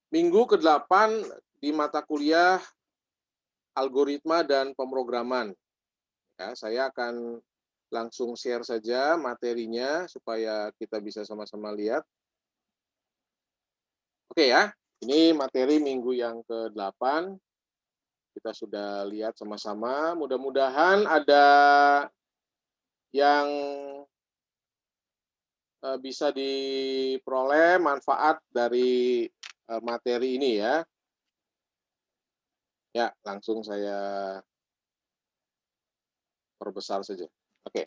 Minggu ke-8 di mata kuliah algoritma dan pemrograman. Ya, saya akan langsung share saja materinya supaya kita bisa sama-sama lihat. Oke ya, ini materi minggu yang ke-8. Kita sudah lihat sama-sama. Mudah-mudahan ada yang bisa diperoleh manfaat dari materi ini ya. Ya, langsung saya perbesar saja. Oke.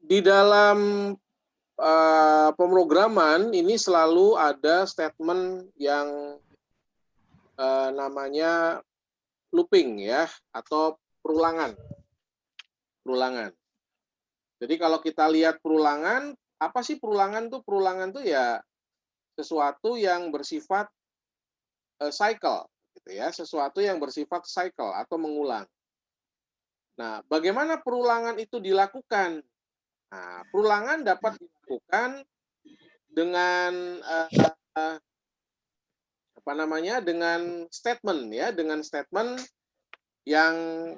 Di dalam pemrograman ini selalu ada statement yang namanya looping ya, atau perulangan. Jadi kalau kita lihat perulangan, apa sih perulangan tuh? Perulangan tuh ya sesuatu yang bersifat cycle, gitu ya, sesuatu yang bersifat cycle atau mengulang. Nah, bagaimana perulangan itu dilakukan? Nah, perulangan dapat dilakukan dengan dengan statement ya, dengan statement yang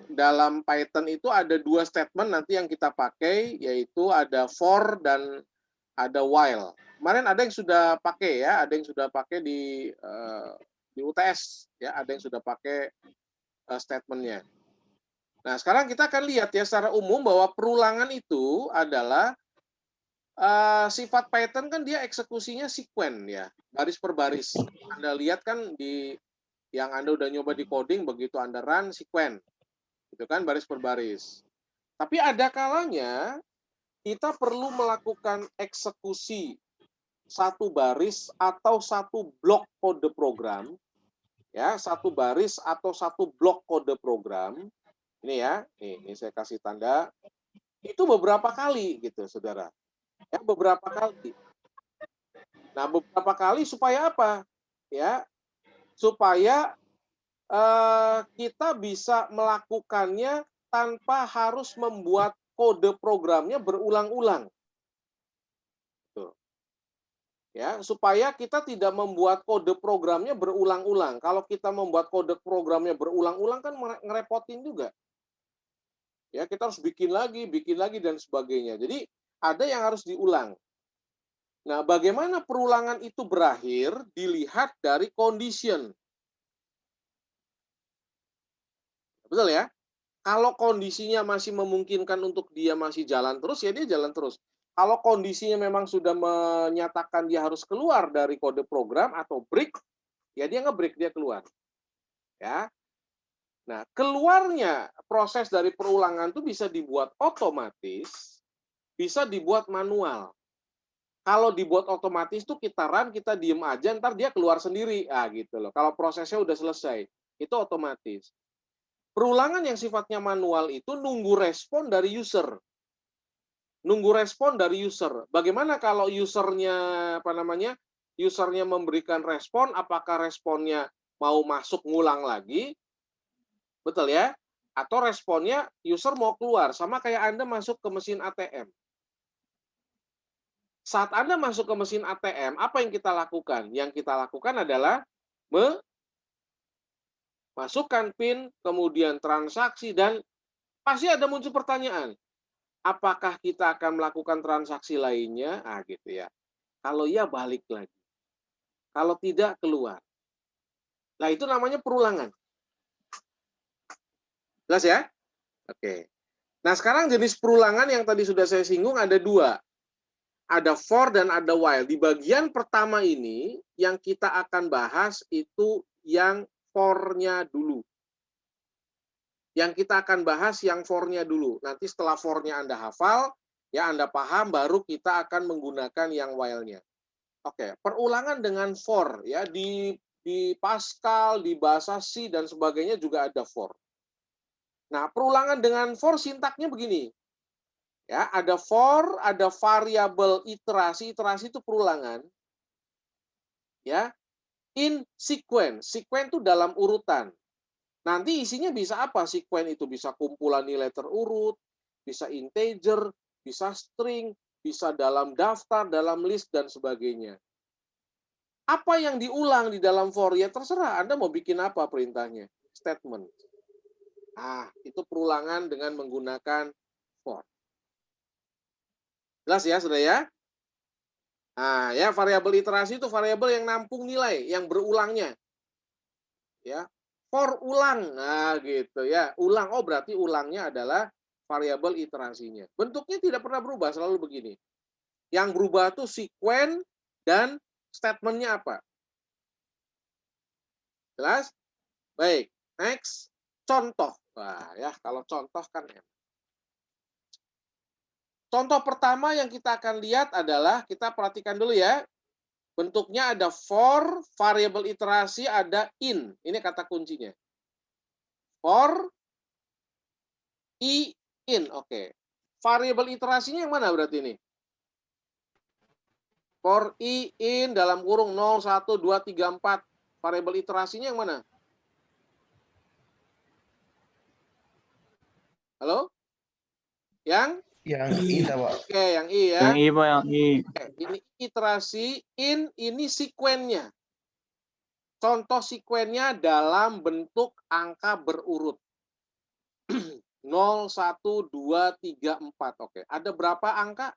dalam Python itu ada 2 statement nanti yang kita pakai, yaitu ada for dan ada while. Kemarin ada yang sudah pakai ya, ada yang sudah pakai di UTS ya, ada yang sudah pakai statement-nya. Nah, sekarang kita akan lihat ya secara umum bahwa perulangan itu adalah sifat Python kan dia eksekusinya sekuen ya, baris per baris. Anda lihat kan di yang Anda udah nyoba di coding, begitu Anda run sekuen, gitu kan, baris per baris. Tapi ada kalanya kita perlu melakukan eksekusi satu baris atau satu blok kode program, ya, satu baris atau satu blok kode program. Ini ya, ini saya kasih tanda. Itu beberapa kali gitu, saudara. Ya, beberapa kali. Nah, beberapa kali supaya apa? Ya, supaya kita bisa melakukannya tanpa harus membuat kode programnya berulang-ulang. Tuh. Ya, supaya kita tidak membuat kode programnya berulang-ulang. Kalau kita membuat kode programnya berulang-ulang kan ngerepotin juga. Ya, kita harus bikin lagi dan sebagainya. Jadi ada yang harus diulang. Nah, bagaimana perulangan itu berakhir dilihat dari condition. Betul ya? Kalau kondisinya masih memungkinkan untuk dia masih jalan terus, ya dia jalan terus. Kalau kondisinya memang sudah menyatakan dia harus keluar dari kode program atau break, ya dia nge-break, dia keluar. Ya. Nah, keluarnya proses dari perulangan itu bisa dibuat otomatis, bisa dibuat manual. Kalau dibuat otomatis tuh kita run, kita diem aja, ntar dia keluar sendiri. Ah, gitu loh. Kalau prosesnya udah selesai, itu otomatis. Perulangan yang sifatnya manual itu nunggu respon dari user. Nunggu respon dari user. Bagaimana kalau usernya usernya memberikan respon, apakah responnya mau masuk ngulang lagi, betul ya? Atau responnya user mau keluar, sama kayak Anda masuk ke mesin ATM. Saat Anda masuk ke mesin ATM, apa yang kita lakukan? Yang kita lakukan adalah memasukkan PIN, kemudian transaksi, dan pasti ada muncul pertanyaan. Apakah kita akan melakukan transaksi lainnya? Ah, gitu ya. Kalau iya, balik lagi. Kalau tidak, keluar. Nah, itu namanya perulangan. Jelas ya? Oke. Nah, sekarang jenis perulangan yang tadi sudah saya singgung ada 2. Ada for dan ada while. Di bagian pertama ini, yang kita akan bahas itu yang for-nya dulu. Yang kita akan bahas yang for-nya dulu. Nanti setelah for-nya Anda hafal, ya Anda paham, baru kita akan menggunakan yang while-nya. Oke, perulangan dengan for, ya, di Pascal, di bahasa C dan sebagainya juga ada for. Nah, perulangan dengan for sintaknya begini. Ya, ada for, ada variabel iterasi. Iterasi itu perulangan. Ya. In sequence. Sequence itu dalam urutan. Nanti isinya bisa apa? Sequence itu bisa kumpulan nilai terurut, bisa integer, bisa string, bisa dalam daftar, dalam list, dan sebagainya. Apa yang diulang di dalam for? Ya terserah, Anda mau bikin apa perintahnya. Statement. Itu perulangan dengan menggunakan for. Jelas ya, saudara ya? Ya, variabel iterasi itu variabel yang nampung nilai, yang berulangnya. Ya, for ulang. Gitu ya. Ulang, berarti ulangnya adalah variabel iterasinya. Bentuknya tidak pernah berubah, selalu begini. Yang berubah itu sekuen dan statementnya apa. Jelas? Baik, next. Contoh. Kalau contoh kan enak. Contoh pertama yang kita akan lihat adalah, kita perhatikan dulu ya. Bentuknya ada for, variabel iterasi ada in. Ini kata kuncinya. For, in. Oke. Variabel iterasinya yang mana berarti ini? For in dalam kurung 0, 1, 2, 3, 4. Variabel iterasinya yang mana? Halo? Yang I, Pak. Oke, yang I ya. Yang I, Pak, yang I. Ini iterasi, in ini sekuennya. Contoh sekuennya dalam bentuk angka berurut. 0, 1, 2, 3, 4. Oke, ada berapa angka?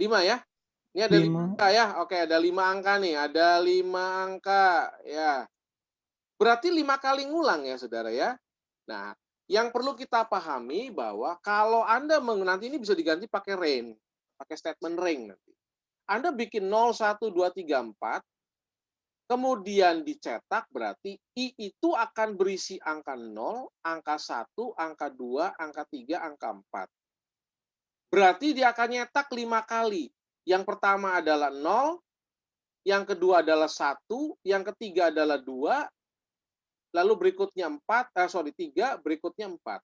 5 ya? Ini ada 5 angka ya? Oke, ada 5 angka nih. Ada 5 angka ya. Berarti 5 kali ngulang ya, saudara ya. Nah, yang perlu kita pahami bahwa kalau Anda nanti ini bisa diganti pakai range, pakai statement range nanti. Anda bikin 0, 1, 2, 3, 4, kemudian dicetak berarti I itu akan berisi angka 0, angka 1, angka 2, angka 3, angka 4. Berarti dia akan nyetak 5 kali. Yang pertama adalah 0, yang kedua adalah 1, yang ketiga adalah 2, lalu berikutnya 3, berikutnya 4.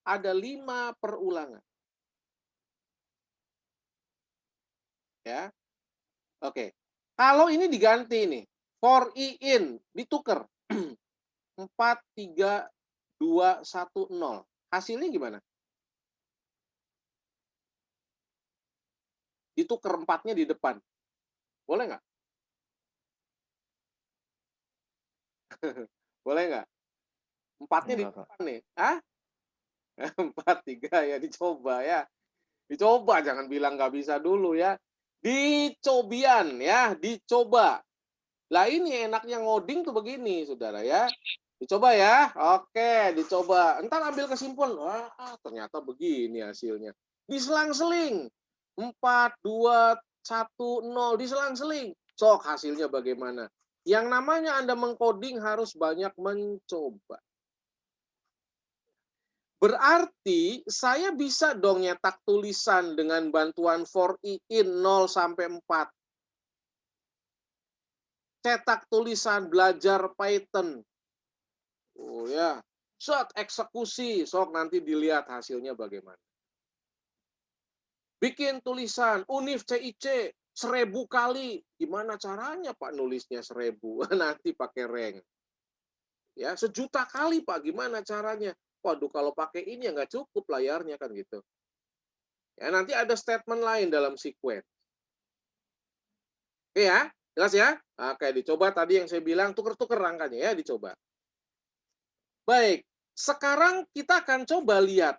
Ada 5 perulangan. Ya. Oke. Kalau ini diganti nih, for I in ditukar 4, 3, 2, 1, 0. Hasilnya gimana? Ditukar 4-nya di depan. Boleh nggak? Boleh nggak? 4-nya di depan nih. 4, 3 ya, dicoba ya. Dicoba, jangan bilang nggak bisa dulu ya. Dicobian ya, dicoba. Lah ini enaknya ngoding tuh begini, saudara ya. Dicoba ya. Oke, dicoba. Entar ambil kesimpulan. Ternyata begini hasilnya. Diselang-seling. 4, 2, 1, 0. Diselang-seling. Sok hasilnya bagaimana? Yang namanya Anda mengcoding harus banyak mencoba. Berarti saya bisa dong nyetak tulisan dengan bantuan for I in 0 sampai 4. Cetak tulisan belajar Python. Ya. Sok eksekusi, sok nanti dilihat hasilnya bagaimana. Bikin tulisan Univ CIC 1000 kali. Gimana caranya Pak nulisnya 1000? Nanti pakai rank. Ya, 1.000.000 kali Pak, gimana caranya? Waduh, kalau pakai ini ya nggak cukup layarnya kan gitu. Ya, nanti ada statement lain dalam sequence. Oke ya, jelas ya? Oke, dicoba tadi yang saya bilang tuker-tuker angkanya ya, dicoba. Baik, sekarang kita akan coba lihat.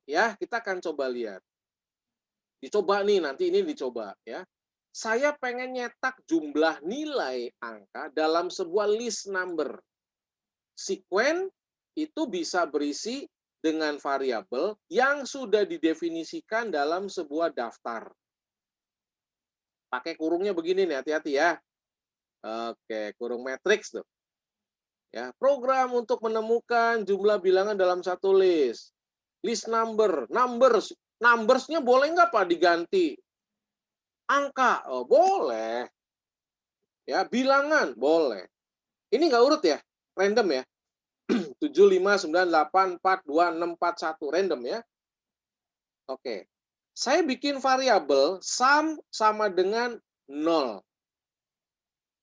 Ya, kita akan coba lihat. Dicoba nih, nanti ini dicoba ya. Saya pengen nyetak jumlah nilai angka dalam sebuah list number. Sequence itu bisa berisi dengan variabel yang sudah didefinisikan dalam sebuah daftar. Pakai kurungnya begini nih, hati-hati ya. Oke, kurung matriks tuh. Ya, program untuk menemukan jumlah bilangan dalam satu list. List number, numbersnya boleh nggak Pak diganti? Angka, boleh. Ya, bilangan, boleh. Ini nggak urut ya, random ya. 7, 5, 9, 8, 4, 2, 6, 4, 1. Random ya. Oke. Saya bikin variabel sum sama dengan 0.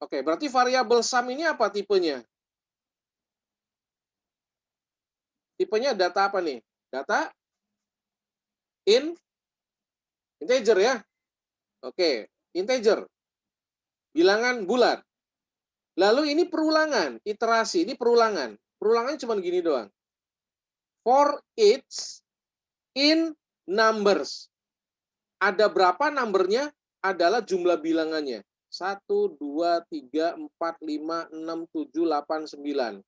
Oke, berarti variabel sum ini apa tipenya? Tipenya data apa nih? Data Integer ya. Oke, integer. Bilangan bulat. Lalu ini perulangan, iterasi, ini perulangan. Perulangannya cuma gini doang. For each in numbers. Ada berapa numbernya adalah jumlah bilangannya. 1, 2, 3, 4, 5, 6, 7, 8, 9.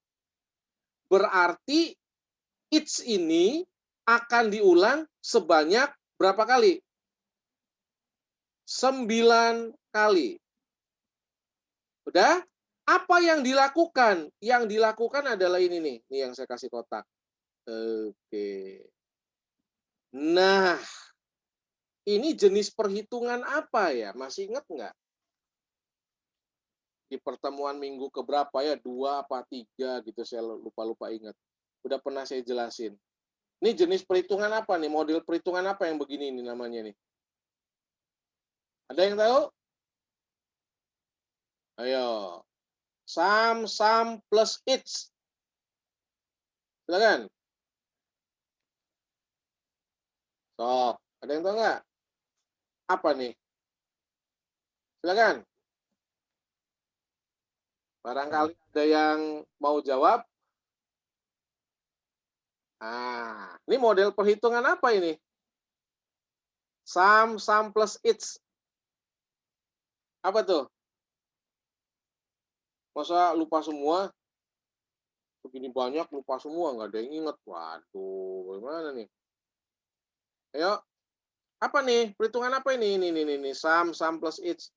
Berarti each ini akan diulang sebanyak berapa kali? 9 kali. Udah? Apa yang dilakukan? Yang dilakukan adalah ini nih. Ini yang saya kasih kotak. Oke. Nah, ini jenis perhitungan apa ya? Masih ingat nggak? Di pertemuan minggu keberapa ya? 2 apa 3 gitu, saya lupa-lupa ingat. Udah pernah saya jelasin. Ini jenis perhitungan apa nih? Model perhitungan apa yang begini nih namanya nih? Ada yang tahu? Ayo. Sum plus each. Silakan. So, ada yang tahu nggak? Apa nih? Silakan. Barangkali ada yang mau jawab. Ini model perhitungan apa ini? Sum plus each. Apa tuh? Masa lupa semua? Begini banyak lupa semua, nggak ada yang ingat. Waduh, bagaimana nih? Ayo, apa nih? Perhitungan apa ini? Ini. Sum plus each.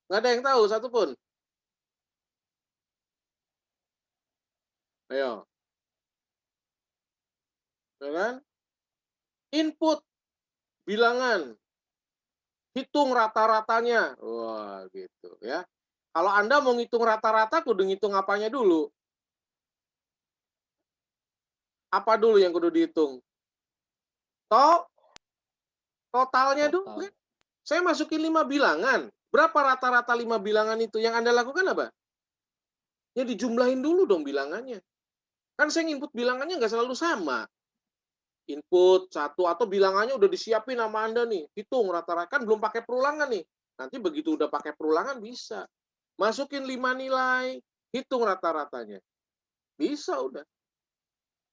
Nggak ada yang tahu satupun. Ayo. Ya kan? Input bilangan. Hitung rata-ratanya. Wah, gitu ya. Kalau Anda mau ngitung rata-rata, kudu ngitung apanya dulu? Apa dulu yang kudu dihitung? Totalnya dulu kan? Saya masukin 5 bilangan. Berapa rata-rata 5 bilangan itu? Yang Anda lakukan apa? Ya dijumlahin dulu dong bilangannya. Kan saya input bilangannya nggak selalu sama. Input satu atau bilangannya udah disiapin sama Anda nih. Hitung rata-rata. Kan belum pakai perulangan nih. Nanti begitu udah pakai perulangan bisa. Masukin 5 nilai. Hitung rata-ratanya. Bisa udah.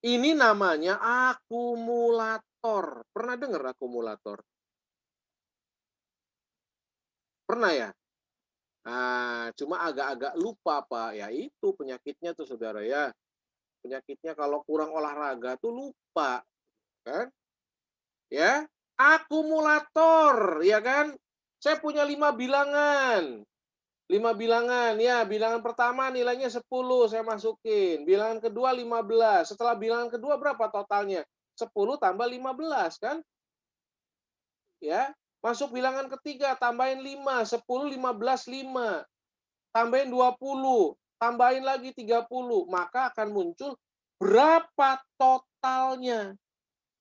Ini namanya akumulator. Pernah dengar akumulator? Pernah ya? Nah, cuma agak-agak lupa, Pak. Ya itu penyakitnya tuh, saudara ya. Penyakitnya kalau kurang olahraga tuh lupa. Kan? Ya, akumulator, ya kan? Saya punya 5 bilangan. 5 bilangan, ya. Bilangan pertama nilainya 10, saya masukin. Bilangan kedua 15. Setelah bilangan kedua berapa totalnya? 10 tambah 15, kan? Ya. Masuk bilangan ketiga, tambahin 5. 10, 15, 5. Tambahin 20. Tambahin lagi 30. Maka akan muncul berapa totalnya.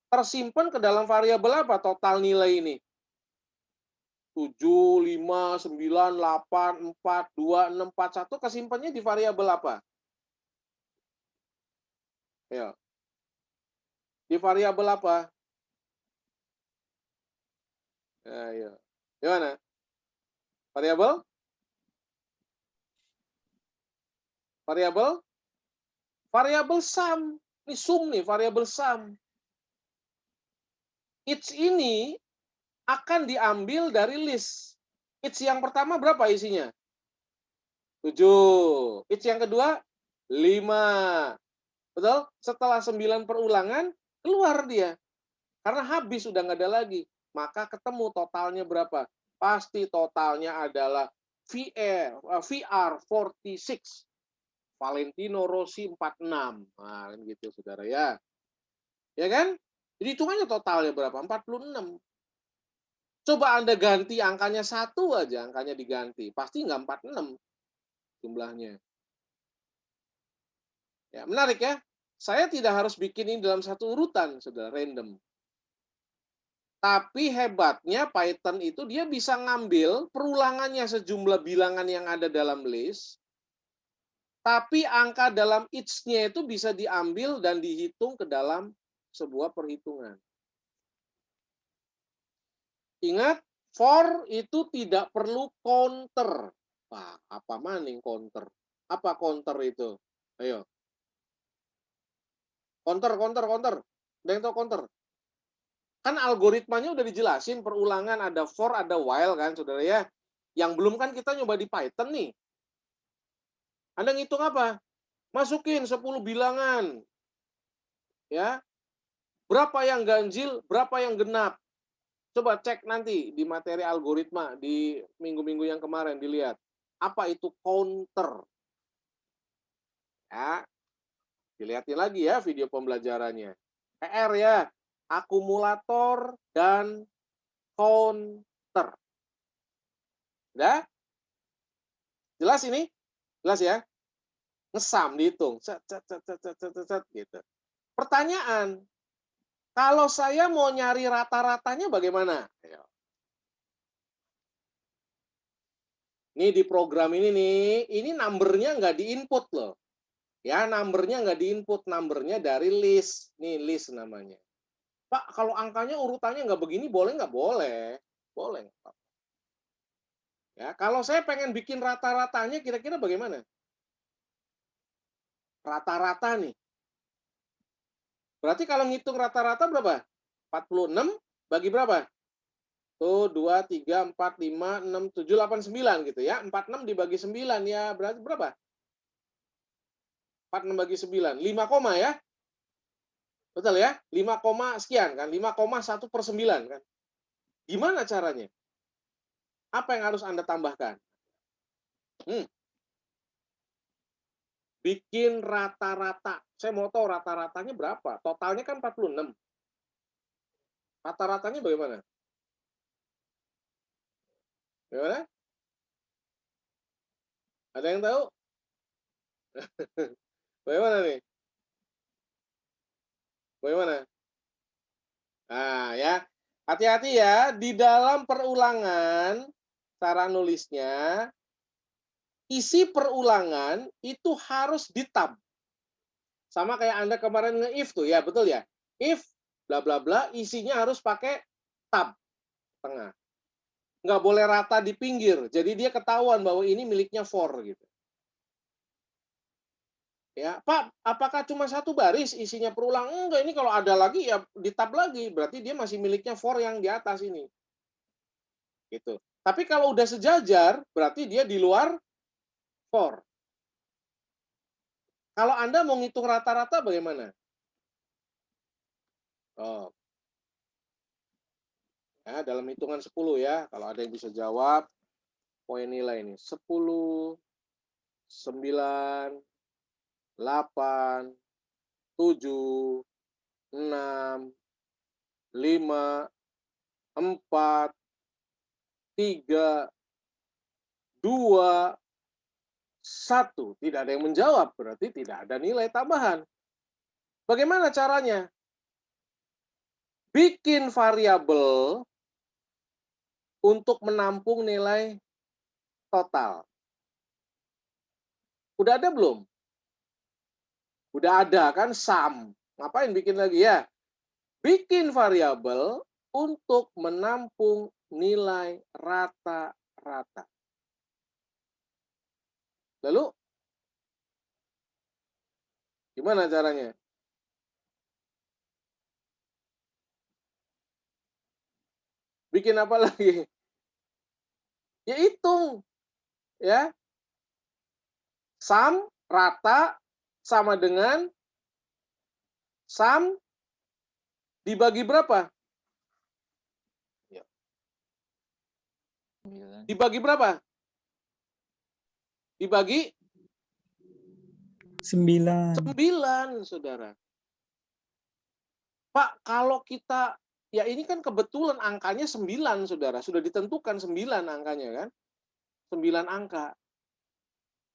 Tersimpan ke dalam variabel apa total nilai ini? 7, 5, 9, 8, 4, 2, 6, 4, 1 kesimpannya di variabel apa? Ya. Di variabel apa? Ayo. Gimana? Variabel? Variabel? Variabel sum. Ini sum nih, variabel sum. Each ini akan diambil dari list. Each yang pertama berapa isinya? 7. Each yang kedua 5. Betul? Setelah 9 perulangan, keluar dia. Karena habis, sudah nggak ada lagi. Maka ketemu totalnya berapa? Pasti totalnya adalah VR 46. Valentino Rossi 46. Nah, kan gitu, saudara ya. Ya kan? Jadi hitungannya totalnya berapa? 46. Coba Anda ganti angkanya 1 aja, angkanya diganti. Pasti nggak 46 jumlahnya. Ya, menarik ya. Saya tidak harus bikin ini dalam satu urutan, saudara, random. Tapi hebatnya Python itu dia bisa ngambil perulangannya sejumlah bilangan yang ada dalam list, tapi angka dalam each-nya itu bisa diambil dan dihitung ke dalam sebuah perhitungan. Ingat, for itu tidak perlu counter. Wah, apa maning counter? Apa counter itu? Ayo. Counter. Ada yang tahu counter? Kan algoritmanya udah dijelasin, perulangan, ada for, ada while kan, saudara ya. Yang belum kan kita nyoba di Python nih. Anda ngitung apa? Masukin 10 bilangan. Ya. Berapa yang ganjil, berapa yang genap. Coba cek nanti di materi algoritma di minggu-minggu yang kemarin dilihat. Apa itu counter? Ya, dilihatin lagi ya video pembelajarannya. PR ya, akumulator dan counter. Udah? Jelas ini? Jelas ya? Ngesam dihitung. Set, set, set, set, set, set, set, gitu. Pertanyaan, kalau saya mau nyari rata-ratanya bagaimana? Ayo. Nih di program ini nih, ini numbernya nggak di-input loh. Ya, numbernya nggak di-input, numbernya dari list. Nih list namanya. Pak, kalau angkanya urutannya nggak begini, boleh nggak? Boleh. Boleh. Ya, kalau saya pengen bikin rata-ratanya, kira-kira bagaimana? Rata-rata nih. Berarti kalau ngitung rata-rata berapa? 46 bagi berapa? Tuh, 2, 3, 4, 5, 6, 7, 8, 9 gitu ya. 46 dibagi 9 ya, berarti berapa? 46 bagi 9. 5 koma ya? Betul ya? 5 koma sekian kan? 5,1/9 kan? Gimana caranya? Apa yang harus Anda tambahkan? Bikin rata-rata. Saya mau tahu rata-ratanya berapa. Totalnya kan 46. Rata-ratanya bagaimana? Bagaimana? Ada yang tahu? Bagaimana nih? Bagaimana? Nah, ya. Hati-hati ya, di dalam perulangan cara nulisnya, isi perulangan itu harus di tab. Sama kayak Anda kemarin nge-if tuh, ya betul ya? If bla bla bla, isinya harus pakai tab tengah. Nggak boleh rata di pinggir. Jadi dia ketahuan bahwa ini miliknya for gitu. Ya, Pak, apakah cuma satu baris isinya perulang? Enggak, ini kalau ada lagi ya di tab lagi. Berarti dia masih miliknya for yang di atas ini. Gitu. Tapi kalau udah sejajar, berarti dia di luar for. Kalau Anda mau ngitung rata-rata bagaimana? Oh, ya, dalam hitungan 10 ya. Kalau ada yang bisa jawab, poin nilai ini. 10, 9, 8, 7, 6, 5, 4, 3, 2, 1. Tidak ada yang menjawab, berarti tidak ada nilai tambahan. Bagaimana caranya? Bikin variabel untuk menampung nilai total. Udah ada belum? Udah ada kan sum. Ngapain bikin lagi ya? Bikin variabel untuk menampung nilai rata-rata. Lalu gimana caranya? Bikin apa lagi? Ya hitung, ya. Sum rata sama dengan sum dibagi berapa? Dibagi berapa? Dibagi 9. 9, saudara. Pak, kalau kita, ya ini kan kebetulan angkanya 9, saudara. Sudah ditentukan 9 angkanya kan. 9 angka.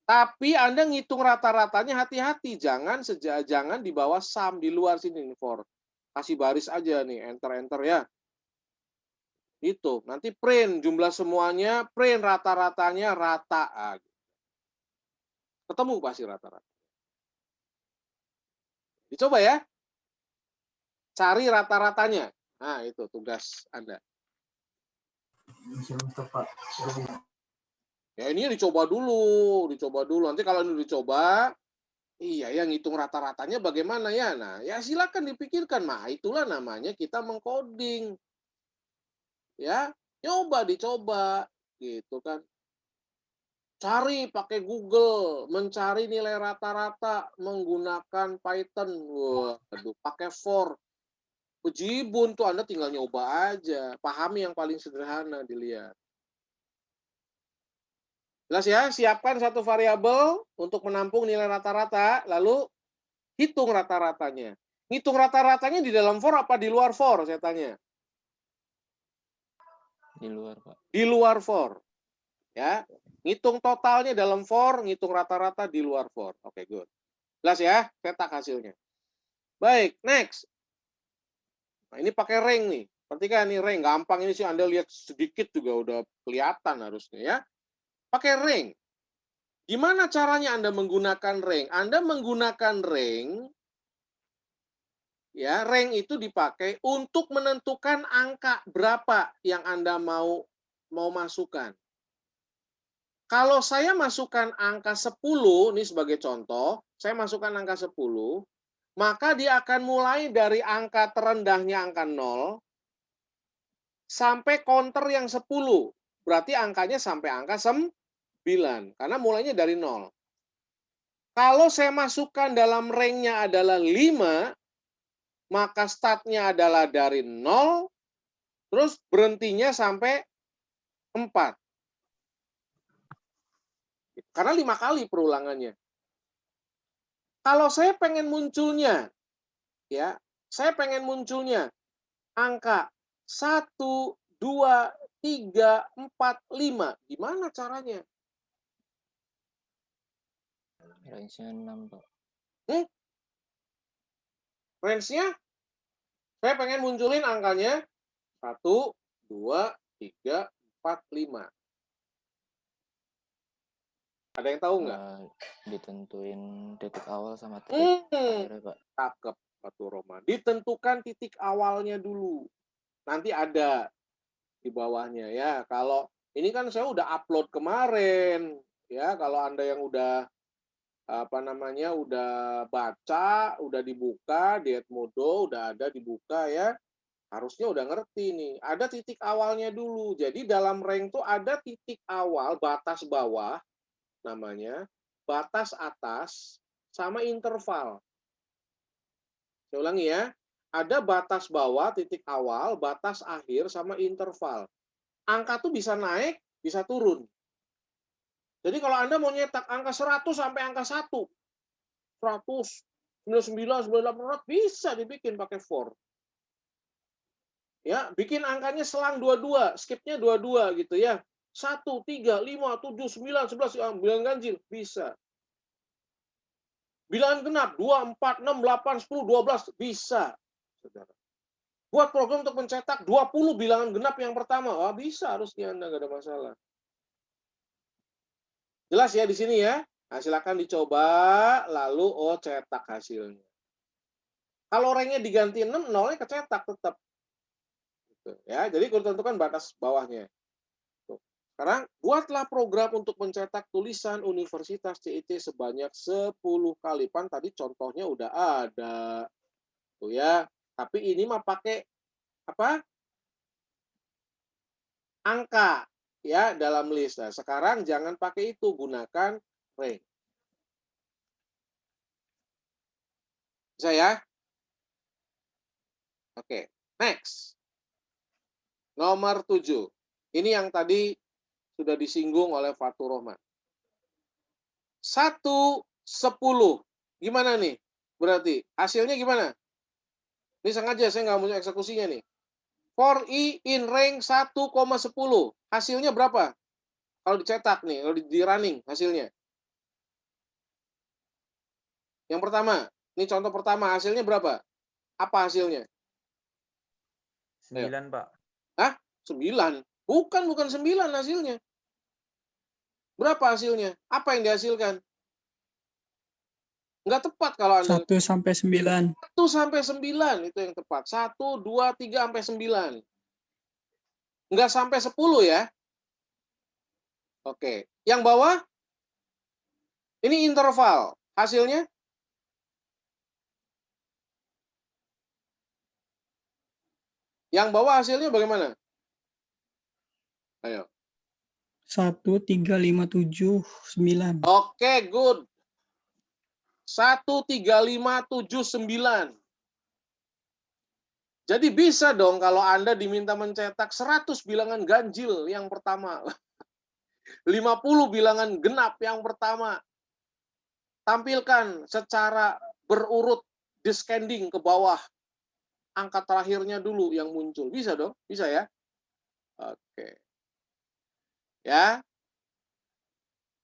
Tapi Anda ngitung rata-ratanya hati-hati. Jangan di bawah sum, di luar sini nih, for. Kasih baris aja nih, enter-enter ya. Itu, nanti print jumlah semuanya, print rata-ratanya rata. Ketemu pasti rata-rata. Dicoba ya. Cari rata-ratanya. Nah, itu tugas Anda. Ya ini dicoba dulu. Nanti kalau ini dicoba, iya yang ngitung rata-ratanya bagaimana ya? Nah, ya silakan dipikirkan. Nah, itulah namanya kita mengcoding. Ya, dicoba gitu kan. Cari pakai Google, mencari nilai rata-rata menggunakan Python. Waduh, pakai for. Bejibun tuh Anda tinggal nyoba aja. Pahami yang paling sederhana dilihat. Jelas ya, siapkan satu variabel untuk menampung nilai rata-rata, lalu hitung rata-ratanya. Hitung rata-ratanya di dalam for apa di luar for, saya tanya? Di luar, Pak. Di luar for. Ya, ngitung totalnya dalam for, ngitung rata-rata di luar for. Oke, good. Jelas ya, cetak hasilnya. Baik, next. Nah, ini pakai rank nih. Perhatikan nih rank, gampang ini sih Anda lihat sedikit juga udah kelihatan harusnya ya. Pakai rank. Gimana caranya Anda menggunakan rank? Anda menggunakan rank, ya rank itu dipakai untuk menentukan angka berapa yang Anda mau masukkan. Kalau saya masukkan angka 10, ini sebagai contoh, saya masukkan angka 10, maka dia akan mulai dari angka terendahnya angka 0, sampai counter yang 10. Berarti angkanya sampai angka 9, karena mulainya dari 0. Kalau saya masukkan dalam rank-nya adalah 5, maka start-nya adalah dari 0, terus berhentinya sampai 4. Karena 5 kali perulangannya. Kalau saya pengen munculnya, ya, saya pengen munculnya angka 1, 2, 3, 4, 5. Gimana caranya? Range-nya 6, Pak. Range-nya, saya pengen munculin angkanya 1, 2, 3, 4, 5. Ada yang tahu nggak? Ditentuin titik awal sama titik akhirnya, Pak. Cakep, Batu Roma. Ditentukan titik awalnya dulu. Nanti ada di bawahnya ya. Kalau ini kan saya udah upload kemarin. Ya, kalau Anda yang udah udah baca, udah dibuka di Edmodo, udah ada dibuka ya. Harusnya udah ngerti nih. Ada titik awalnya dulu. Jadi dalam rank tuh ada titik awal, batas bawah namanya, batas atas sama interval. Saya ulangi ya. Ada batas bawah, titik awal, batas akhir sama interval. Angka tuh bisa naik, bisa turun. Jadi kalau Anda mau nyetak angka 100 sampai angka 1, 100, 99, 98, bisa dibikin pakai for. Ya, bikin angkanya selang 22, skipnya 22 gitu ya. 1, 3, 5, 7, 9, 11, bilangan ganjil, bisa. Bilangan genap, 2, 4, 6, 8, 10, 12, bisa. Saudara. Buat program untuk mencetak 20 bilangan genap yang pertama, bisa harusnya Anda, nggak ada masalah. Jelas ya di sini ya? Nah, silakan dicoba, lalu cetak hasilnya. Kalau ranknya diganti 6, 0-nya kecetak tetap. Gitu, ya, jadi kudu tentukan batas bawahnya. Sekarang, buatlah program untuk mencetak tulisan Universitas CIT sebanyak 10 kali. Pan tadi contohnya udah ada. Tuh ya. Tapi ini mah pakai apa? Angka ya dalam list. Nah, sekarang jangan pakai itu, gunakan rank. Bisa ya? Oke, next. Nomor 7. Ini yang tadi sudah disinggung oleh Fatur Rahman. 1, 10. Gimana nih? Berarti hasilnya gimana? Ini sengaja saya nggak punya eksekusinya nih. For I in rank 1,10. Hasilnya berapa? Kalau dicetak nih, kalau di running hasilnya. Yang pertama, ini contoh pertama, hasilnya berapa? Apa hasilnya? 9, Pak. Hah? 9? Bukan 9 hasilnya. Berapa hasilnya? Apa yang dihasilkan? Nggak tepat kalau Anda. 1 sampai 9. 1 sampai 9 itu yang tepat. 1, 2, 3 sampai 9. Nggak sampai 10 ya. Oke. Yang bawah, ini interval. Hasilnya? Yang bawah hasilnya bagaimana? Ayo. 13579. Oke, good. 13579. Jadi bisa dong kalau Anda diminta mencetak 100 bilangan ganjil yang pertama. 50 bilangan genap yang pertama. Tampilkan secara berurut descending ke bawah. Angka terakhirnya dulu yang muncul. Bisa dong? Bisa ya? Oke. Ya.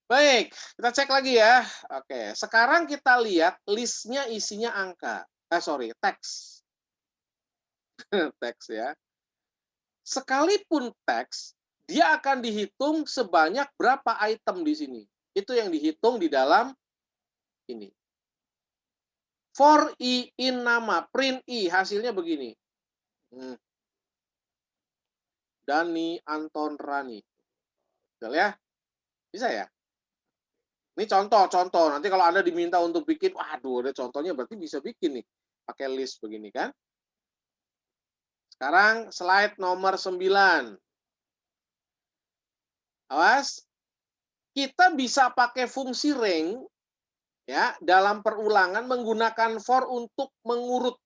Baik, kita cek lagi ya. Oke, sekarang kita lihat listnya isinya angka. Teks. Teks ya. Sekalipun teks, dia akan dihitung sebanyak berapa item di sini. Itu yang dihitung di dalam ini. For i in nama, print i, hasilnya begini. Dani, Anton, Rani. Betul ya? Bisa ya? Ini contoh. Nanti kalau Anda diminta untuk bikin, waduh, ada contohnya berarti bisa bikin nih. Pakai list begini kan. Sekarang slide nomor 9. Awas. Kita bisa pakai fungsi rank ya dalam perulangan menggunakan for untuk mengurut.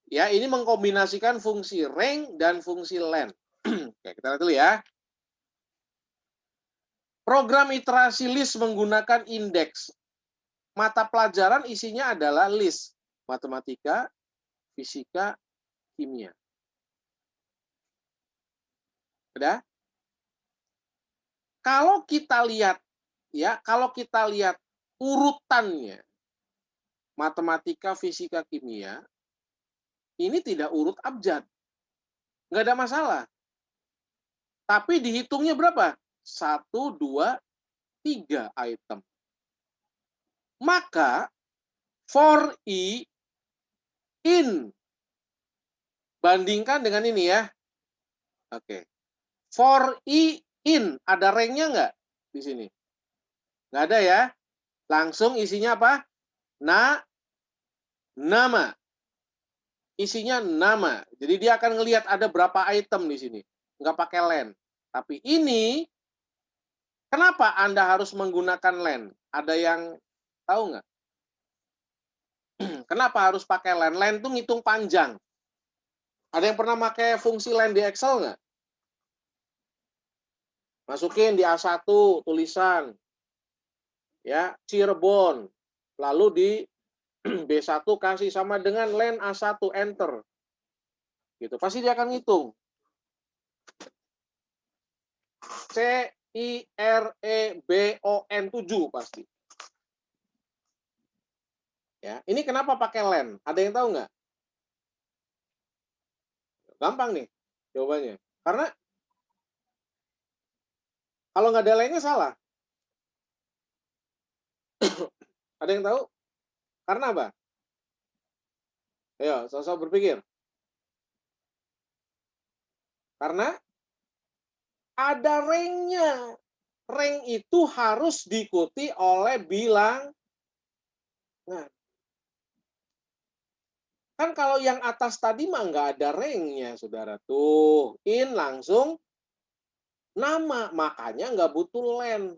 Ya, ini mengkombinasikan fungsi rank dan fungsi len. Oke, kita lihat dulu ya. Program iterasi list menggunakan indeks. Mata pelajaran isinya adalah list. Matematika, fisika, kimia. Udah? Kalau kita lihat urutannya matematika, fisika, kimia, ini tidak urut abjad. Nggak ada masalah. Tapi dihitungnya berapa? 1, 2, 3 item. Maka for i in bandingkan dengan ini ya. Oke. For i in ada ranknya nggak di sini? Nggak ada ya. Langsung isinya apa? Nama. Isinya nama. Jadi dia akan ngelihat ada berapa item di sini. Nggak pakai len. Tapi ini, kenapa Anda harus menggunakan len? Ada yang tahu nggak? Kenapa harus pakai len? Len itu ngitung panjang. Ada yang pernah pakai fungsi len di Excel nggak? Masukin di A1 tulisan. Ya, Cirebon. Lalu di B1 kasih sama dengan len A1, enter. Gitu. Pasti dia akan ngitung. CIREBON 7 pasti. Ya, ini kenapa pakai len? Ada yang tahu nggak? Gampang nih jawabannya. Karena kalau nggak ada lennya salah. Ada yang tahu? Karena apa? Ayo, sosok berpikir. Karena ada ranknya. Rank itu harus diikuti oleh bilangan. Kan kalau yang atas tadi mah nggak ada ranknya, saudara. Tuh, in langsung nama. Makanya nggak butuh len.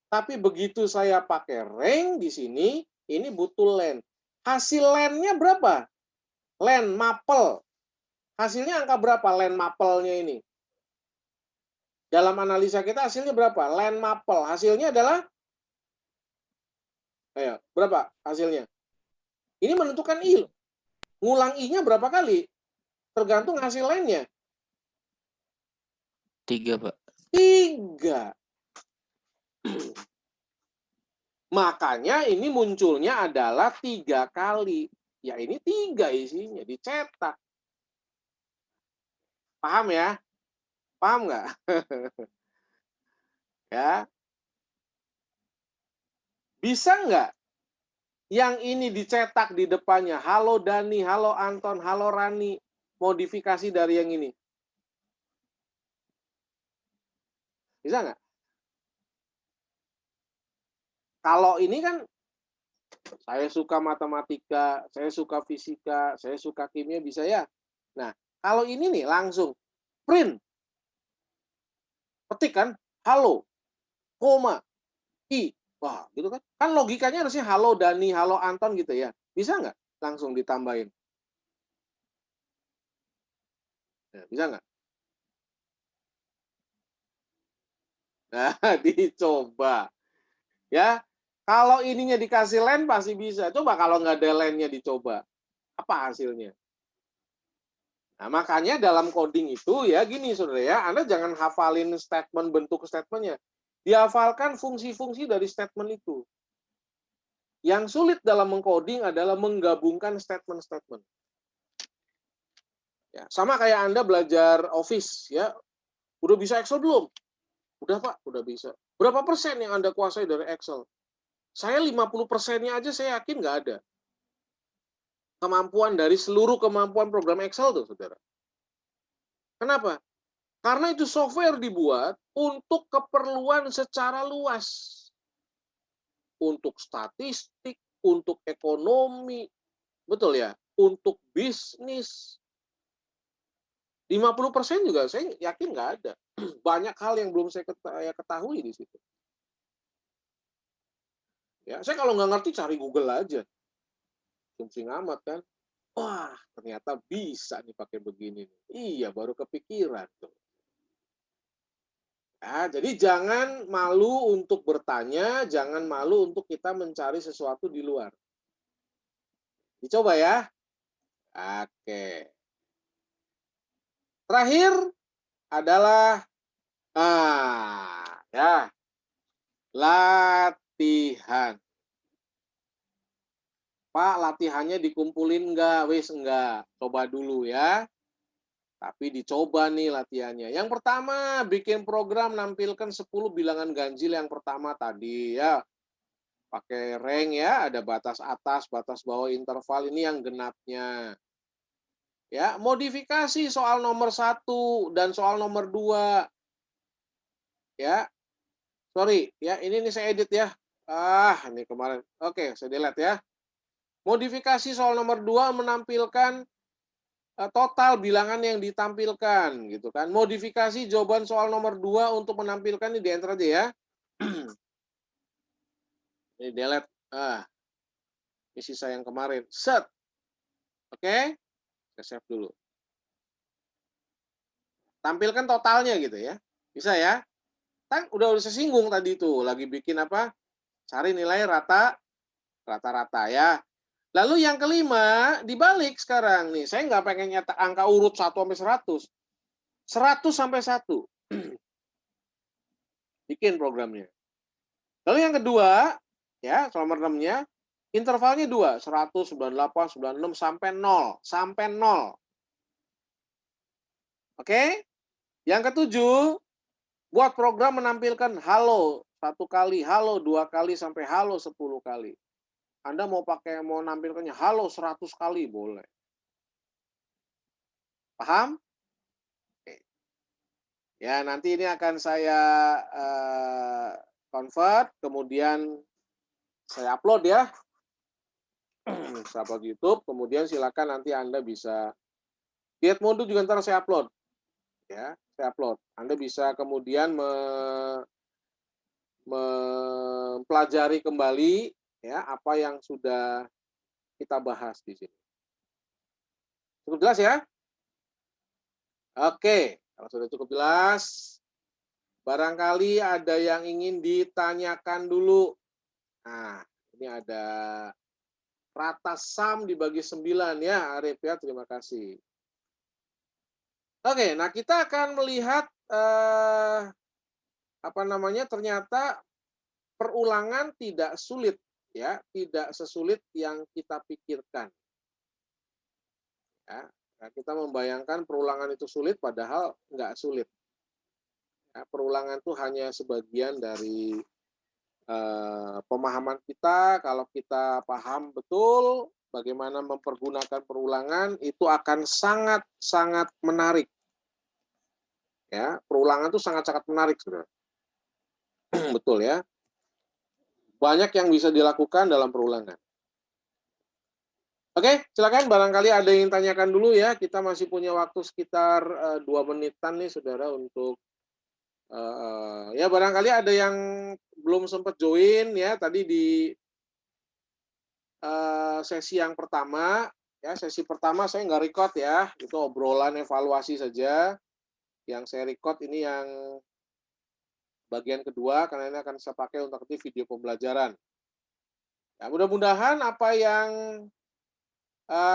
Tapi begitu saya pakai rank di sini, ini butuh len. Hasil lennya berapa? Len mapel. Hasilnya angka berapa len mapelnya ini? Dalam analisa kita hasilnya berapa? Len mapel. Hasilnya adalah, ayo, berapa hasilnya? Ini menentukan i. Ngulang i-nya berapa kali? Tergantung hasil lennya. 3, Pak. 3. Makanya ini munculnya adalah 3 kali. Ya ini 3 isinya, dicetak. Paham ya? Paham nggak? Ya. Bisa nggak yang ini dicetak di depannya? Halo Dani, halo Anton, halo Rani. Modifikasi dari yang ini. Bisa nggak? Kalau ini kan saya suka matematika, saya suka fisika, saya suka kimia, bisa ya. Nah, kalau ini nih langsung print, ketik kan, halo, koma, i. Wah, gitu kan. Kan logikanya harusnya halo Dani, halo Anton gitu ya. Bisa nggak langsung ditambahin? Nah, bisa nggak? Nah, dicoba. Ya, kalau ininya dikasih len pasti bisa. Coba kalau nggak ada lennya dicoba. Apa hasilnya? Nah, makanya dalam coding itu ya gini saudara ya, Anda jangan hafalin statement, bentuk statementnya. Dihafalkan fungsi-fungsi dari statement itu. Yang sulit dalam mengcoding adalah menggabungkan statement-statement. Ya, sama kayak Anda belajar Office ya. Udah bisa Excel belum? Udah Pak, udah bisa. Berapa persen yang Anda kuasai dari Excel? Saya 50%-nya aja saya yakin nggak ada. Kemampuan dari seluruh kemampuan program Excel tuh, saudara. Kenapa? Karena itu software dibuat untuk keperluan secara luas. Untuk statistik, untuk ekonomi, betul ya? Untuk bisnis. 50% juga saya yakin nggak ada. Banyak hal yang belum saya ketahui di situ. Ya, saya kalau nggak ngerti cari Google aja. Pusing amat kan. Wah, ternyata bisa nih pakai begini. Iya, baru kepikiran tuh. Ya, jadi jangan malu untuk bertanya, jangan malu untuk kita mencari sesuatu di luar. Dicoba ya. Oke. Terakhir adalah ya, latihan. Pak, latihannya dikumpulin enggak? Wis enggak. Coba dulu ya. Tapi dicoba nih latihannya. Yang pertama, bikin program nampilkan 10 bilangan ganjil yang pertama tadi ya. Pakai rank ya, ada batas atas, batas bawah, interval, ini yang genapnya. Ya, modifikasi soal nomor 1 dan soal nomor 2. Ya. Sorry, ya ini nih saya edit ya. Ini kemarin. Oke, saya delete ya. Modifikasi soal nomor 2 menampilkan total bilangan yang ditampilkan gitu kan. Modifikasi jawaban soal nomor 2 untuk menampilkan ini di enter aja ya. Ini delete. Ini sisa yang kemarin. Set. Oke. Saya save dulu. Tampilkan totalnya gitu ya. Bisa ya. Kan udah saya singgung tadi tuh, lagi bikin apa? Cari nilai rata-rata ya. Lalu yang kelima, dibalik sekarang nih. Saya nggak pengen nyetak angka urut 1 sampai 100. 100 sampai 1. Bikin programnya. Lalu yang kedua, ya, nomor 6-nya, intervalnya 2, 100, 98, 96 sampai 0, sampai 0. Oke? Yang ketujuh, buat program menampilkan halo 1 kali, halo 2 kali sampai halo 10 kali. Anda mau nampilkannya halo 100 kali boleh. Paham? Oke. Ya, nanti ini akan saya convert, kemudian saya upload ya. Saya upload YouTube, kemudian silakan nanti Anda bisa di Edmodo juga ntar saya upload. Ya, saya upload. Anda bisa kemudian mempelajari kembali ya apa yang sudah kita bahas di sini. Cukup jelas ya? Oke, kalau sudah cukup jelas, barangkali ada yang ingin ditanyakan dulu. Nah, ini ada rata SAM dibagi 9 ya, Arif ya, terima kasih. Oke, nah kita akan melihat ternyata perulangan tidak sulit ya, tidak sesulit yang kita pikirkan. Ya, nah, kita membayangkan perulangan itu sulit padahal nggak sulit. Ya, perulangan itu hanya sebagian dari pemahaman kita. Kalau kita paham betul bagaimana mempergunakan perulangan, itu akan sangat-sangat menarik. Ya, perulangan itu sangat-sangat menarik, saudara. Betul ya. Banyak yang bisa dilakukan dalam perulangan. Oke, silakan barangkali ada yang tanyakan dulu ya. Kita masih punya waktu sekitar 2 menitan nih saudara untuk ya barangkali ada yang belum sempat join ya tadi di sesi yang pertama. Ya, sesi pertama saya nggak record ya, itu obrolan evaluasi saja. Yang saya record ini yang bagian kedua, karena ini akan saya pakai untuk nanti video pembelajaran. Ya, mudah-mudahan apa yang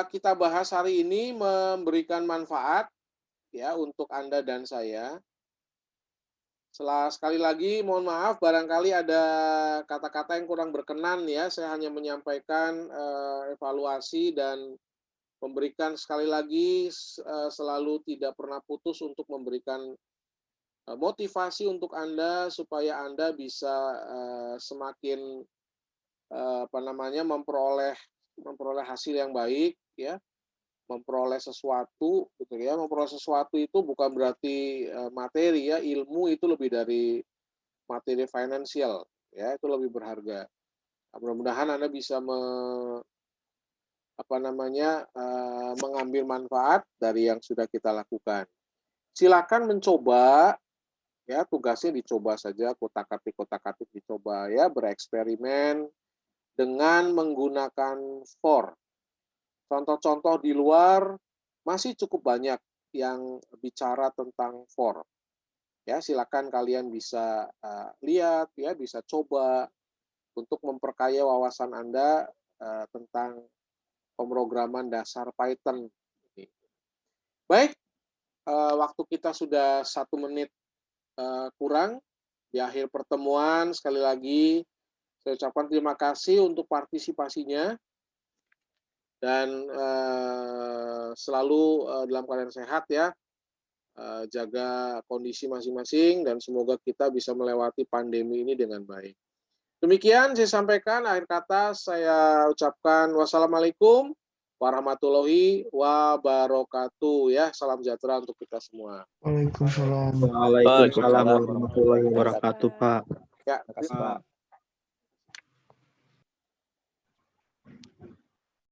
kita bahas hari ini memberikan manfaat ya untuk Anda dan saya. Sekali lagi mohon maaf barangkali ada kata-kata yang kurang berkenan ya. Saya hanya menyampaikan evaluasi dan memberikan sekali lagi selalu tidak pernah putus untuk memberikan motivasi untuk Anda supaya Anda bisa semakin memperoleh hasil yang baik ya, memperoleh sesuatu gitu ya. Memperoleh sesuatu itu bukan berarti materi ya, ilmu itu lebih dari materi finansial ya, itu lebih berharga. Mudah-mudahan Anda bisa mengambil manfaat dari yang sudah kita lakukan. Silakan mencoba ya, tugasnya dicoba saja, kotak-katik dicoba ya, bereksperimen dengan menggunakan for. Contoh-contoh di luar masih cukup banyak yang bicara tentang for. Ya, silakan kalian bisa lihat ya, bisa coba untuk memperkaya wawasan Anda tentang pemrograman dasar Python. Baik, waktu kita sudah 1 menit kurang di akhir pertemuan. Sekali lagi saya ucapkan terima kasih untuk partisipasinya dan selalu dalam keadaan sehat ya, jaga kondisi masing-masing dan semoga kita bisa melewati pandemi ini dengan baik. Demikian saya sampaikan, akhir kata saya ucapkan wassalamualaikum warahmatullahi wabarakatuh ya. Salam sejahtera untuk kita semua. Waalaikumsalam. Waalaikumsalam warahmatullahi wabarakatuh, Pak. Ya, Terima kasih, Pak.